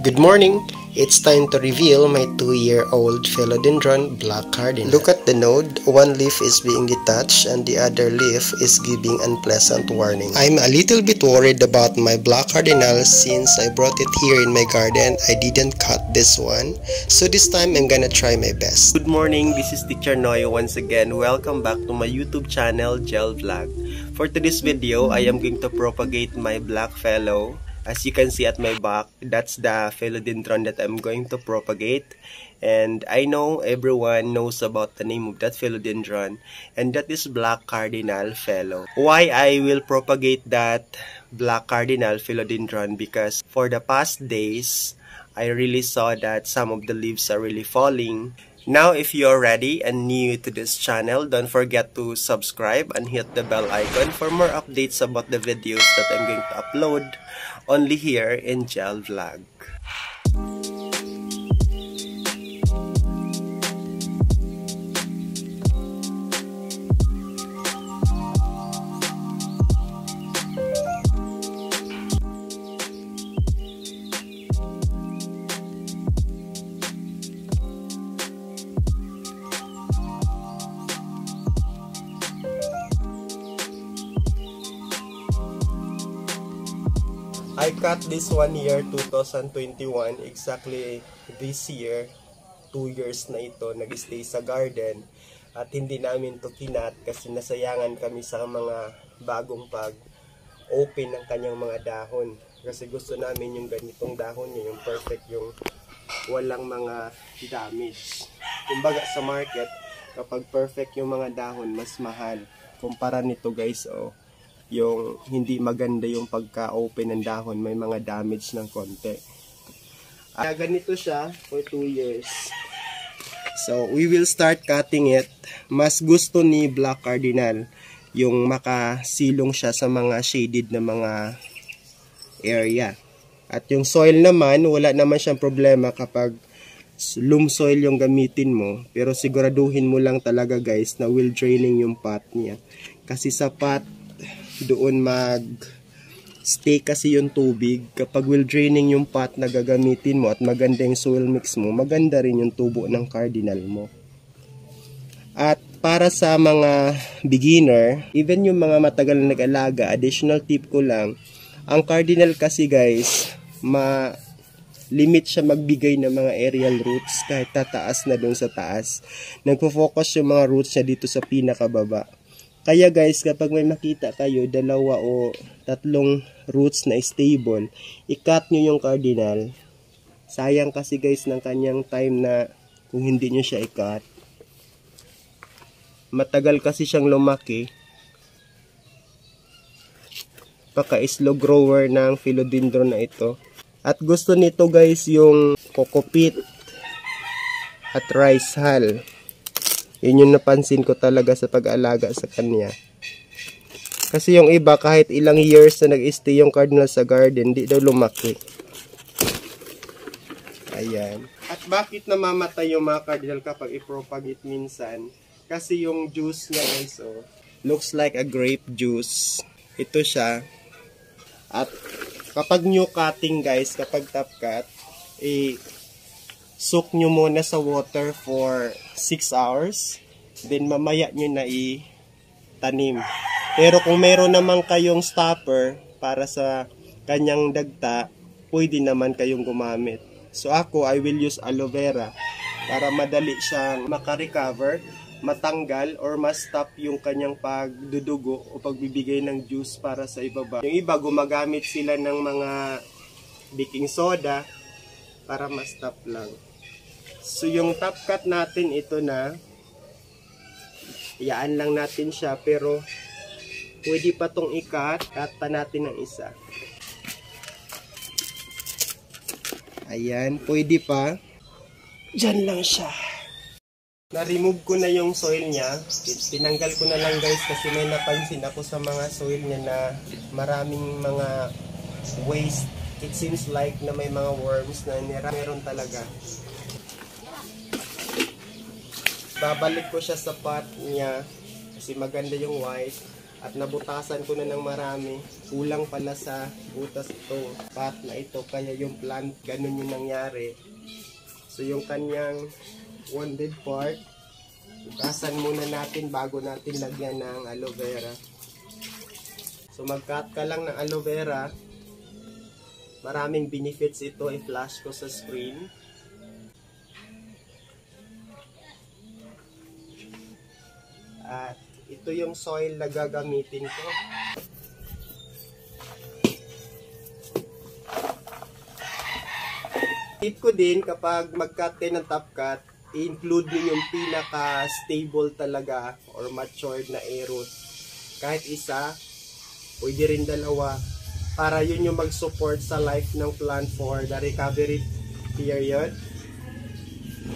Good morning! It's time to reveal my 2-year-old philodendron black cardinal. Look at the node. One leaf is being detached and the other leaf is giving unpleasant warning. I'm a little bit worried about my black cardinal since I brought it here in my garden. I didn't cut this one. So this time I'm gonna try my best. Good morning, this is Teacher Noy once again. Welcome back to my YouTube channel, Gel Vlog. For today's video, I am going to propagate my black fellow. As you can see at my back, that's the philodendron that I'm going to propagate. And I know everyone knows about the name of that philodendron, and that is black cardinal fellow. Why I will propagate that black cardinal philodendron? Because for the past days, I really saw that some of the leaves are really falling. Now, if you're ready and new to this channel, don't forget to subscribe and hit the bell icon for more updates about the videos that I'm going to upload only here in Gel Vlog. I cut this one year, 2021, exactly this year, 2 years na ito, nag-stay sa garden. At hindi namin to kinat kasi nasayangan kami sa mga bagong pag-open ng kanyang mga dahon. Kasi gusto namin yung ganitong dahon niya, yung perfect, yung walang mga damage. Kumbaga sa market, kapag perfect yung mga dahon, mas mahal. Kumpara nito guys, yung hindi maganda yung pagka-open ng dahon, may mga damage ng konti. Ganito siya for 2 years. So, we will start cutting it. Mas gusto ni black cardinal yung makasilong siya sa mga shaded na mga area. At yung soil naman, wala naman siyang problema kapag loam soil yung gamitin mo. Pero siguraduhin mo lang talaga guys na will draining yung pot niya. Kasi sa pot, doon mag-stay kasi yung tubig. Kapag will draining yung pot na gagamitin mo at maganda yung soil mix mo, maganda rin yung tubo ng cardinal mo. At para sa mga beginner, even yung mga matagal na nag-alaga, additional tip ko lang, ang cardinal kasi guys, limit siya magbigay ng mga aerial roots kahit tataas na doon sa taas. Nagpo-focus yung mga roots niya dito sa pinakababa. Kaya guys, kapag may makita kayo, 2 o 3 roots na stable, i-cut nyo yung cardinal. Sayang kasi guys ng kanyang time na kung hindi nyo siya i-cut. Matagal kasi siyang lumaki. Paka-slow grower ng philodendron na ito. At gusto nito guys yung coco peat at rice hull. Yun yung napansin ko talaga sa pag-alaga sa kanya. Kasi yung iba, kahit ilang years na nag-stay yung cardinal sa garden, di daw lumaki. Ayan. At bakit namamatay yung mga cardinal kapag i-propagate minsan? Kasi yung juice niya guys, looks like a grape juice. Ito siya. At kapag new cutting guys, kapag top cut, soak nyo muna sa water for 6 hours. Then mamaya nyo na itanim. Pero kung meron naman kayong stopper para sa kanyang dagta, pwede naman kayong gumamit. So ako, I will use aloe vera para madali siyang makarecover, matanggal, or ma-stop yung kanyang pagdudugo o pagbibigay ng juice para sa ibaba. Yung iba, gumagamit sila ng mga baking soda para ma-stop lang. So yung top cut natin, ito na. Iyaan lang natin siya, pero pwede pa tong i-cut. Cut pa natin ng isa. Ayan, pwede pa. Diyan lang siya. Na-remove ko na yung soil niya. Tinanggal ko na lang guys kasi may napansin ako sa mga soil niya na maraming mga waste. It seems like na may mga worms na meron talaga. Babalik ko siya sa pot niya kasi maganda yung white. At nabutasan ko na ng marami. Kulang pala sa butas itong pot na ito. Kaya yung plant, ganun yung nangyari. So yung kanyang wounded part, butasan muna natin bago natin lagyan ng aloe vera. So mag-cut ka lang ng aloe vera. Maraming benefits ito. I-flash ko sa screen. At ito yung soil na gagamitin ko. Tip ko din kapag mag-cut kayo ng top cut, i-include nyo yung pinaka-stable talaga or matured na A-root. Kahit isa, pwede rin dalawa, para yun yung mag-support sa life ng plant for the recovery period.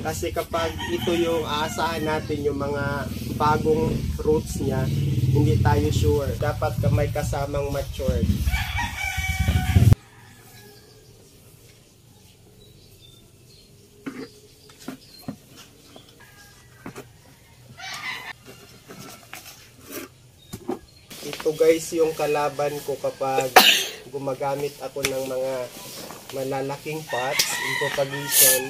Kasi kapag ito yung aasahan natin, yung mga bagong roots niya, hindi tayo sure. Dapat may kasamang matured. Ito guys yung kalaban ko kapag gumagamit ako ng mga malalaking pots in propagation.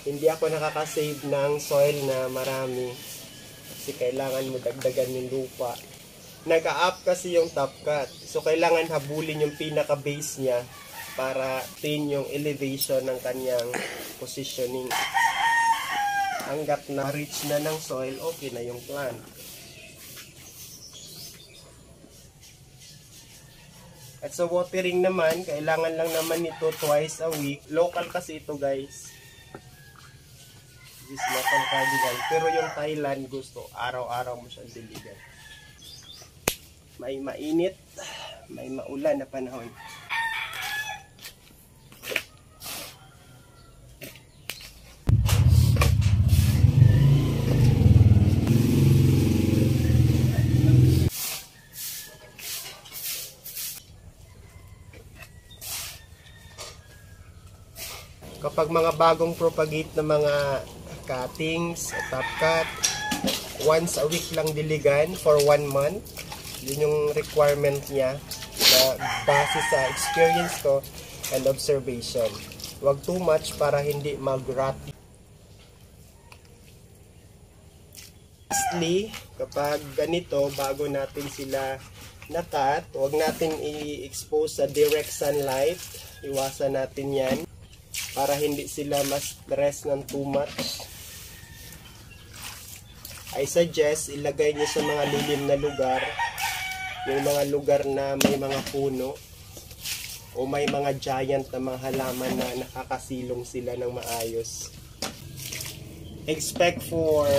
Hindi ako nakakasave ng soil na marami kasi kailangan mo dagdagan yung lupa. Nag-a-up kasi yung top cut, so kailangan habulin yung pinaka-base niya para tin yung elevation ng kanyang positioning. Hanggat na reach na ng soil, okay na yung plant. At sa watering naman, kailangan lang naman ito twice a week. Local kasi ito guys. This local cardinal. Pero yung Thailand gusto, araw-araw mo siyang diligan. May mainit, may maulan na panahon. Kapag mga bagong propagate na mga cuttings, top cut, once a week lang diligan for 1 month. Yun yung requirement niya na base sa experience ko and observation. Huwag too much para hindi mag-rot. Lastly, kapag ganito, bago natin sila na-cut, huwag natin i-expose sa direct sunlight. Iwasan natin yan para hindi sila ma-stress ng too much. I suggest ilagay nyo sa mga lilim na lugar, yung mga lugar na may mga puno o may mga giant na mga halaman na nakakasilong sila ng maayos. Expect for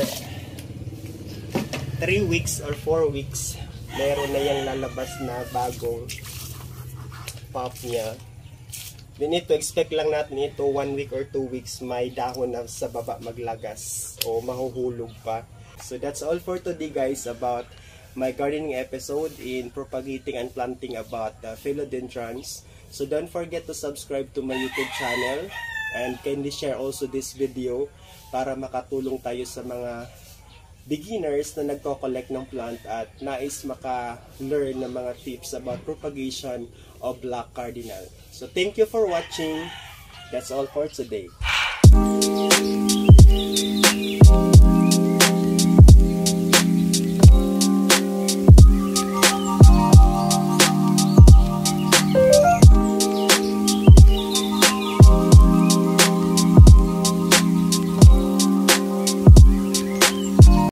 3 weeks or 4 weeks, meron na yung lalabas na bagong pop niya. Then ito, expect lang natin ito 1 week or 2 weeks may dahon na sa baba maglagas o mahuhulog pa. So that's all for today guys about my gardening episode in propagating and planting about philodendrons. So don't forget to subscribe to my YouTube channel and kindly share also this video para makatulong tayo sa mga beginners na nagko-collect ng plant at nais maka-learn ng mga tips about propagation of black cardinal. So thank you for watching. That's all for today.